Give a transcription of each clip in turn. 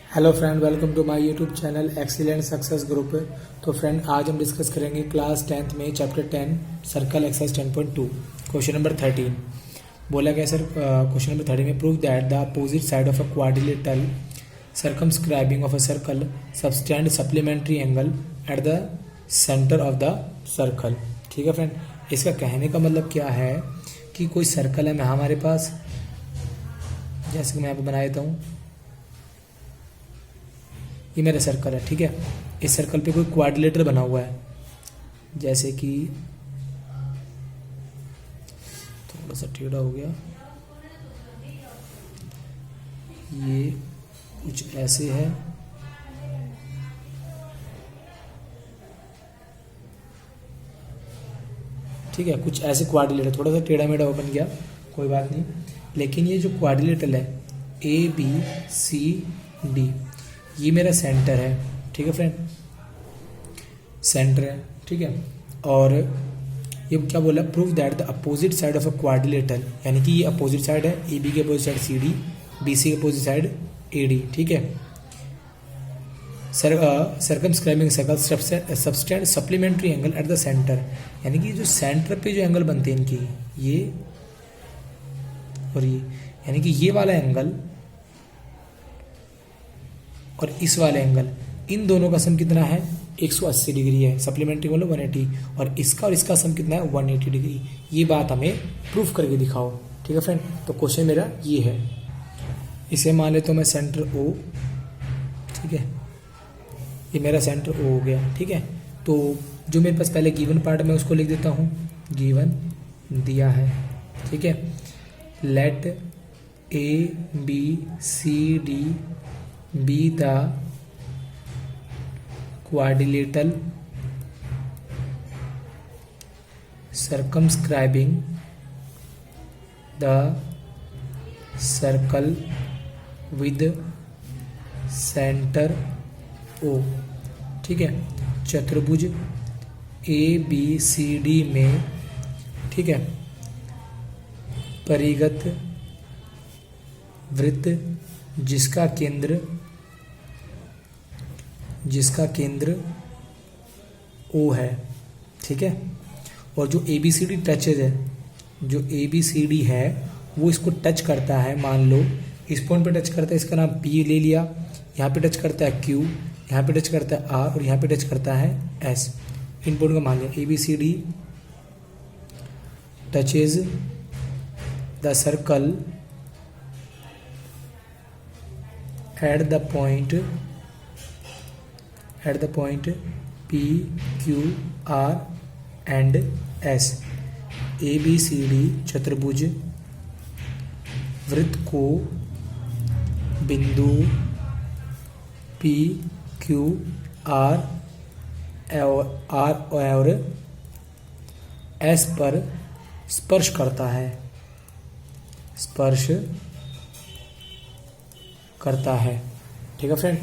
Hello friend, welcome to my YouTube channel excellent success group. तो friend, आज हम discuss करेंगे क्लास 10th में chapter 10 circle exercise 10.2 question number 13। बोला गया सर क्वेश्चन नंबर 13 में prove that the opposite side of a quadrilateral circumscribing of a circle subtend supplementary angle at the centre of the circle. ठीक है friend, इसका कहने का मतलब क्या है कि कोई सर्कल है हमारे पास, जैसे कि मैं यहाँ पे बना देता हूँ, ये मेरा सर्कल है। ठीक है, इस सर्कल पे कोई क्वाड्रिलेटर बना हुआ है, जैसे कि थोड़ा सा टेढ़ा हो गया, ये कुछ ऐसे है, ठीक है, कुछ ऐसे क्वाड्रिलेटर, थोड़ा सा टेढ़ा मेढ़ा बन गया, कोई बात नहीं। लेकिन ये जो क्वाड्रिलेटर है ABCD, ये मेरा सेंटर है। ठीक है फ्रेंड, सेंटर है। ठीक है, और ये क्या बोला, prove that the opposite side of a quadrilateral, यानी कि ये अपोजिट साइड है, AB के अपोजिट साइड CD, BC के अपोजिट साइड AD। ठीक है, circumscribing circle subtend supplementary angle at the centre, यानी कि जो सेंटर पे जो एंगल बनते हैं इनकी, ये और ये, यानी कि ये वाला एंगल और इस वाले एंगल, इन दोनों का सम कितना है, 180 डिग्री है। सप्लीमेंट्री मतलब 180, और इसका सम कितना है, 180 डिग्री। ये बात हमें प्रूफ करके दिखाओ। ठीक है फ्रेंड, तो क्वेश्चन मेरा ये है, इसे मान लेता हूँ मैं सेंटर O। ठीक है, ये मेरा सेंटर O हो गया। ठीक है, तो जो मेरे पास पहले गिवन पार्ट में उसको लिख देता हूँ, गिवन दिया है। ठीक है, late ABCD be the quadrilateral circumscribing the circle with center O। ठीक है, चतुर्भुज ABCD में, ठीक है, परिगत वृत्त जिसका केंद्र O है। ठीक है, और जो ABCD टचेज है, जो ABCD है वो इसको टच करता है, मान लो इस पॉइंट पे टच करता है, इसका नाम P ले लिया, यहाँ पे टच करता है Q, यहाँ पे टच करता है R, और यहाँ पे टच करता है S। इन पॉइंट का मान लिया ABCD touches the circle at the point P, Q, R and S। ABCD चतुर्भुज वृत्त को बिंदु P, Q, R और S पर स्पर्श करता है। ठीक है फ्रेंड,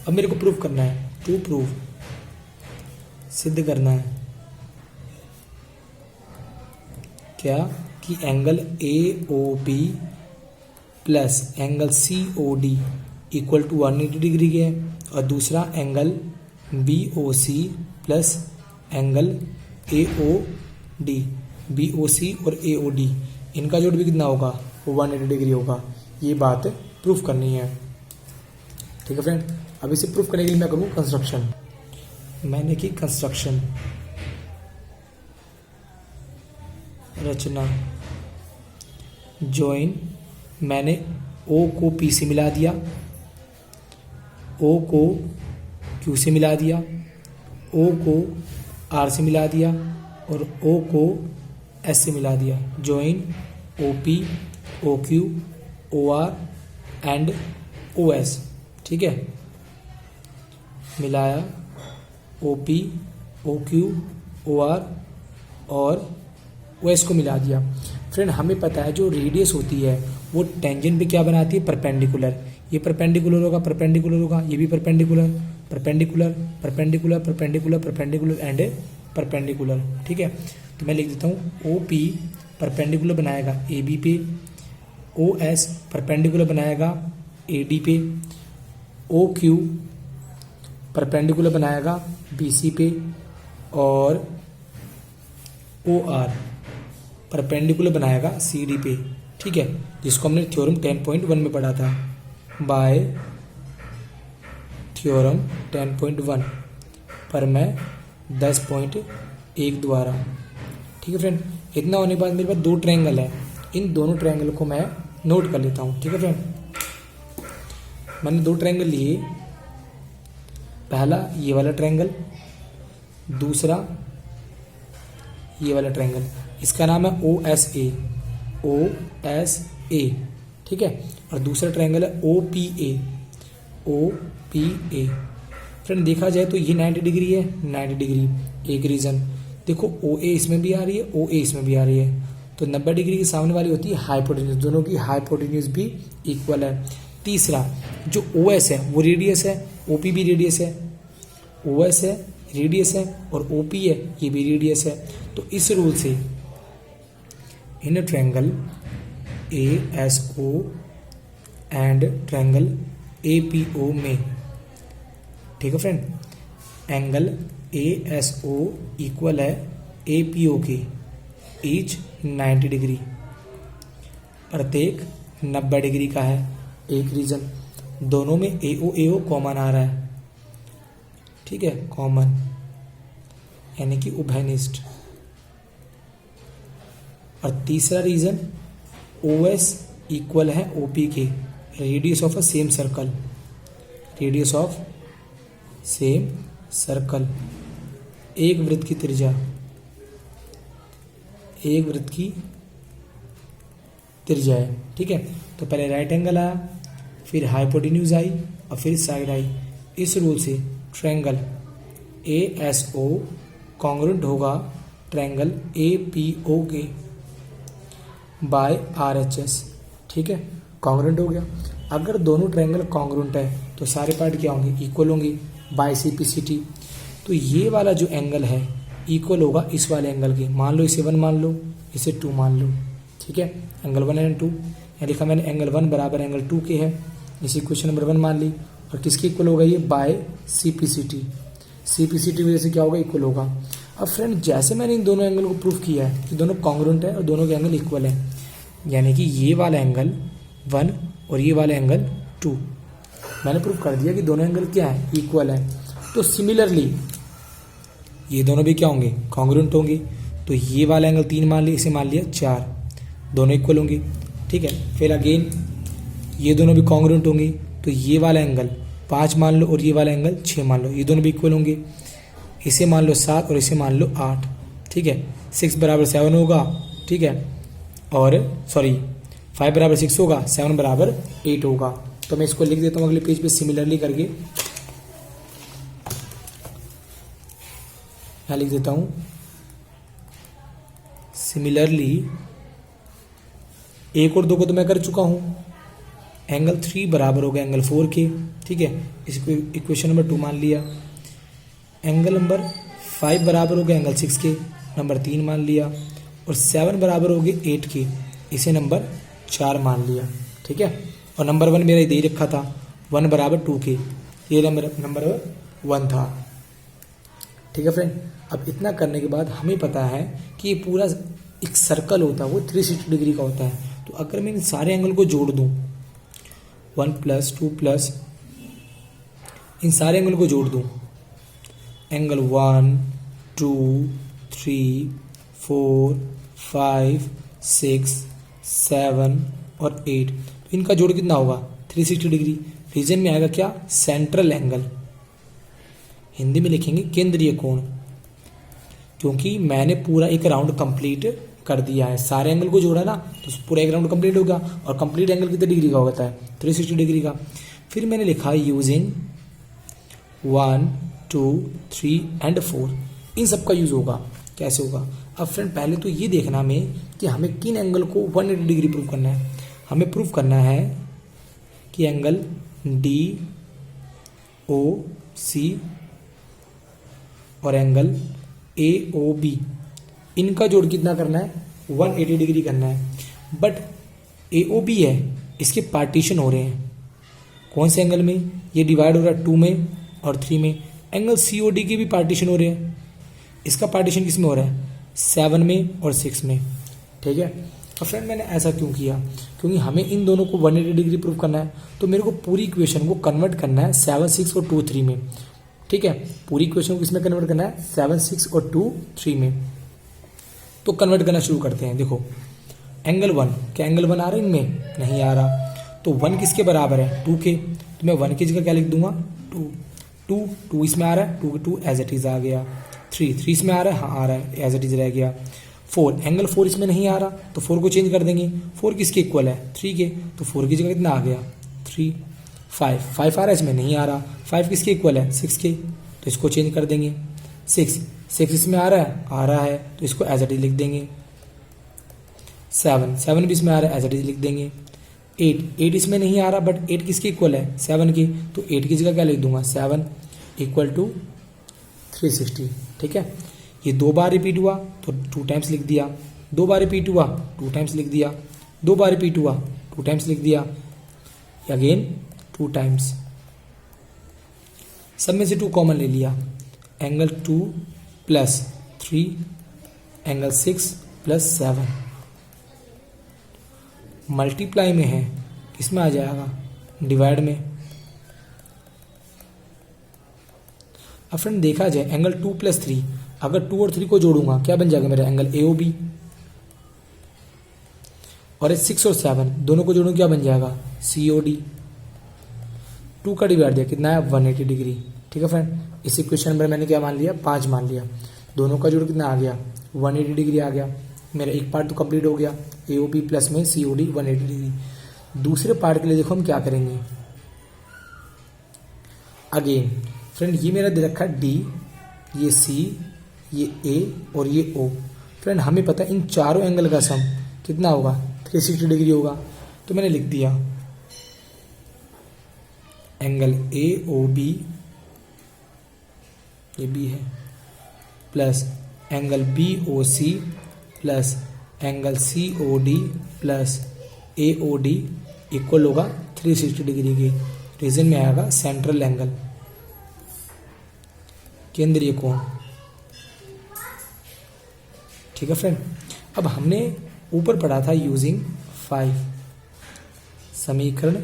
अब मेरे को प्रूव करना है, टू प्रूव, सिद्ध करना है क्या, कि एंगल AOB प्लस angle COD equal to 180 degree के है, और दूसरा एंगल BOC प्लस एंगल AOD, BOC और AOD, इनका जोड़ भी कितना होगा, वो 180 डिग्री होगा। ये बात प्रूफ करनी है। ठीक है फ्रेंड, अब इसे प्रूफ करने के लिए मैं करूँ कंस्ट्रक्शन। मैंने की कंस्ट्रक्शन, रचना, जॉइन, मैंने O को P से मिला दिया, O को Q से मिला दिया, O को R से मिला दिया, और O को S से मिला दिया। Join OP, OQ, OR and OS। ठीक है, मिलाया OP, OQ, OR और OS को मिला दिया। फ्रेंड, हमें पता है जो रेडियस होती है वो टेंजेंट पे क्या बनाती है, परपेंडिकुलर। ये परपेंडिकुलर होगा, ये भी परपेंडिकुलर एंड परपेंडिकुलर। ठीक है, तो मैं लिख देता हूँ OP परपेंडिकुलर बनाएगा AB पे, OS परपेंडिकुलर बनाएगा AD पे, OQ परपेंडिकुलर बनाएगा BC पे, और OR परपेंडिकुलर बनाएगा CD पे, ठीक है, जिसको हमने थ्योरम 10.1 में पढ़ा था, बाय थ्योरम 10.1 पर मैं 10.1 द्वारा। ठीक है फ्रेंड, इतना होने के बाद मेरे पास दो ट्रायंगल है, इन दोनों ट्रायंगल को मैं नोट कर लेता हूँ। ठीक है फ्रेंड, मैंने दो ट्रायंगल लिए, पहला ये वाला ट्रायंगल, दूसरा ये वाला ट्रायंगल, इसका नाम है OSA, OSA, ठीक है, और दूसरा ट्रायंगल है OPA, OPA। फ्रेंड देखा जाए तो ये 90 डिग्री है, 90 डिग्री एक रीजन, देखो OA इसमें भी आ रही है, OA इसमें भी आ रही है, तो 90 डिग्री के सामने वाली होती है हाइपोटेन्यूज, दोनों की हाइपोटेन्यूज भी इक्वल है। तीसरा जो OS है वो रेडियस है, OP भी रेडियस है, OS है रेडियस है और OP है ये भी रेडियस है। तो इस रूल से in triangle ASO and triangle APO में, ठीक है फ्रेंड, एंगल ASO इक्वल है APO के, ईच 90 डिग्री, प्रत्येक 90 डिग्री का है। एक रीजन, दोनों में AO कॉमन आ रहा है, ठीक है, कॉमन यानी कि उभयनिष्ठ। और तीसरा रीजन, OS इक्वल है OP के, radius of a same circle, radius of same circle, एक वृत्त की त्रिज्या, एक वृत्त की त्रिज्या है। ठीक है, तो पहले राइट एंगल आया, फिर हाइपोटेन्यूज आई और फिर साइड आई। इस रूल से ट्रायंगल ASO कॉन्ग्रुएंट होगा ट्रायंगल APO के बाय RHS। ठीक है, कॉन्ग्रुएंट हो गया। अगर दोनों ट्रायंगल कॉन्ग्रुएंट है तो सारे पार्ट क्या होंगे, इक्वल होंगे बाय CPCT। तो ये वाला जो एंगल है इक्वल होगा इस वाले एंगल के, मान लो इसे 1 मान लो, इसे 2 मान लो। ठीक है, एंगल 1 एंड 2, यहाँ लिखा मैंने एंगल 1 बराबर एंगल 2 के है, इसी क्वेश्चन नंबर 1 मान ली। और किसके इक्वल होगा ये, बाय CPCT, CPCT वजह से क्या होगा, इक्वल होगा। अब फ्रेंड जैसे मैंने इन दोनों एंगल को प्रूफ किया है कि दोनों कॉन्ग्रुएंट है और दोनों के एंगल इक्वल है, यानी कि ये वाला एंगल 1 और ये वाला एंगल 2, मैंने प्रूफ कर दिया कि दोनों एंगल क्या है, इक्वल है। तो सिमिलरली ये दोनों भी क्या होंगे, कॉन्ग्रुएंट होंगे। तो ये वाला एंगल 3 मान लिया, इसे मान लिया 4, दोनों इक्वल होंगे। ठीक है, फिर अगेन ये दोनों भी कॉन्ग्रुएंट होंगे, तो ये वाला एंगल 5 मान लो और ये वाला एंगल 6 मान लो, ये दोनों भी इक्वल होंगे। इसे मान लो 7 और इसे मान लो 8। ठीक है, 6 बराबर 7 होगा, ठीक है, और सॉरी 5 बराबर 6 होगा, 7 बराबर 8 होगा। तो मैं इसको लिख देता हूँ अगले पेज पे सिमिलरली करके, यहाँ लिख देता हूँ सिमिलरली, 1 और 2 को तो मैं कर चुका हूँ, एंगल 3 बराबर हो गया एंगल 4 के। ठीक है, इसको इक्वेशन नंबर 2 मान लिया। एंगल नंबर 5 बराबर हो गया एंगल 6 के, नंबर 3 मान लिया। और 7 बराबर हो गए 8 के, इसे नंबर 4 मान लिया। ठीक है, और नंबर 1 मेरा दे रखा था 1 बराबर 2 के, ये नंबर 1 था। ठीक है फ्रेंड, अब इतना करने के बाद हमें पता है कि ये पूरा एक सर्कल होता है वो 360 डिग्री का होता है। तो अगर मैं इन सारे एंगल को जोड़ दूं, 1 + 2 +, इन सारे एंगल को जोड़ दूं, एंगल 1 2 3 4 5 6 7 और 8, तो इनका जोड़ कितना होगा, 360 डिग्री। रीजन में आएगा क्या, सेंट्रल एंगल, हिंदी में लिखेंगे केंद्रीय कोण, क्योंकि मैंने पूरा एक राउंड कंप्लीट कर दिया है, सारे एंगल को जोड़ा ना, तो पूरा एक राउंड कंप्लीट होगा। और कंप्लीट एंगल कितने डिग्री का होता है, 360 डिग्री का। फिर मैंने लिखा यूजिंग 1 2 3 एंड 4, इन सब का यूज होगा। कैसे होगा, अब फ्रेंड पहले तो ये देखना हमें कि हमें किन एंगल को 180 डिग्री प्रूव करना है। हमें प्रूव करना है कि एंगल DOC और एंगल AOB, इनका जोड़ कितना करना है, 180 डिग्री करना है। बट AOB है, इसके पार्टीशन हो रहे हैं, कौन से एंगल में? ये डिवाइड हो रहा है 2 में और 3 में। एंगल COD के भी पार्टीशन हो रहे हैं। इसका पार्टीशन किस में हो रहा है? 7 में और 6 में। ठीक है। तो फ्रेंड मैंने ऐसा क्यों किया? क्योंकि हमें इन दोनों को 180 डिग्री प्रूव करना है, तो मेरे को पूरी इक्वेशन को कन्वर्ट करना है 7, 6 और 2, 3 में। ठीक है, पूरी इक्वेशन को किसमें कन्वर्ट करना है? 7, 6 और 2, 3 में। तो कन्वर्ट करना शुरू करते हैं। देखो एंगल 1, क्या एंगल 1 आ रहा है इनमें? नहीं आ रहा। तो 1 किसके बराबर है? 2 के। तो मैं 1 की जगह क्या लिख दूंगा? 2। 2 इसमें आ रहा है, 2 एज इट इज आ गया। 3 इसमें आ रहा है, हाँ आ रहा है, एज इट इज रह गया। 4, एंगल 4 इसमें नहीं आ रहा, तो 4 को चेंज कर देंगे। 4 किसके इक्वल है? 3 के। तो 4 की जगह कितना आ गया? 3। 5 आ रहा है, इसमें नहीं आ रहा। 5 किसके इक्वल है? 6 के। तो इसको चेंज कर देंगे। 6 इसमें आ रहा है, तो इसको एज इट इज लिख देंगे। 7 भी इसमें आ रहा है, एज इट इज लिख देंगे। 8 इसमें नहीं आ रहा, बट 8 किसके इक्वल है? 7 की। तो 8 की जगह क्या लिख दूंगा? 7 इक्वल टू 360। ठीक है, ये 2 बार रिपीट हुआ तो 2 टाइम्स लिख दिया। 2 बार रिपीट हुआ, 2 टाइम्स लिख दिया। 2 बार रिपीट हुआ, 2 टाइम्स लिख दिया। Again 2 times. सब में से 2 कॉमन ले लिया। Angle 2 plus 3, angle 6 plus 7 multiply में है, किसमें आ जाएगा? डिवाइड में। अब फ्रेंड देखा जाए एंगल 2 प्लस 3, अगर 2 और 3 को जोड़ूंगा क्या बन जाएगा मेरा? Angle AOB। और ये 6 और 7 दोनों को जोड़ूं क्या बन जाएगा? COD। 2 का डिवाइड दिया, कितना है? 180 डिग्री। ठीक है फ्रेंड, इस इक्वेशन नंबर मैंने क्या मान लिया? 5 मान लिया। दोनों का जोड़ कितना आ गया? 180 डिग्री आ गया। मेरा एक पार्ट तो कंप्लीट हो गया, AOB प्लस में COD 180 डिग्री। दूसरे पार्ट के लिए देखो हम क्या करेंगे। अगेन फ्रेंड ये मेरा दे रखा है D, ये C, ये A और ये O। फ्रेंड हमें पता है इन चारों एंगल का सम कितना होगा? 360 डिग्री होगा। तो मैंने लिख दिया एंगल AOB, ये B है, प्लस एंगल BOC प्लस angle COD plus AOD equal होगा 360 डिग्री के। रीजन में आएगा सेंट्रल एंगल, केंद्रीय कोण। ठीक है फ्रेंड, अब हमने ऊपर पढ़ा था यूजिंग 5, समीकरण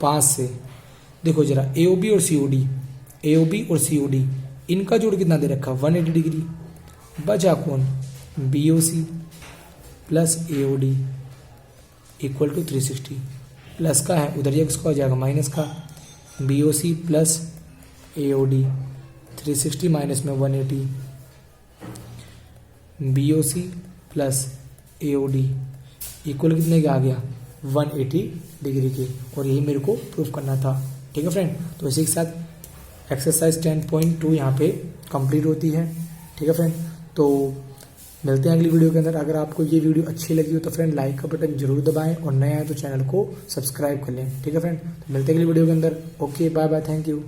5 से। देखो जरा AOB और COD इनका जोड़ कितना दे रखा? 180 डिग्री। बचा कौन? BOC plus AOD equal to 360। Plus का है उधर, किसका हो जाएगा? माइनस का। BOC प्लस AOD 360 माइनस में 180, BOC प्लस AOD इक्वल कितने का आ गया? 180 डिग्री के। और यही मेरे को प्रूफ करना था। ठीक है फ्रेंड, तो इसी के साथ एक्सरसाइज 10.2 यहाँ पे कंप्लीट होती है। ठीक है फ्रेंड, तो मिलते हैं अगली वीडियो के अंदर। अगर आपको ये वीडियो अच्छी लगी हो तो फ्रेंड लाइक का बटन जरूर दबाएं और नए आए तो चैनल को सब्सक्राइब कर लें। ठीक है फ्रेंड, तो मिलते हैं अगली वीडियो के अंदर। Okay, bye bye, thank you.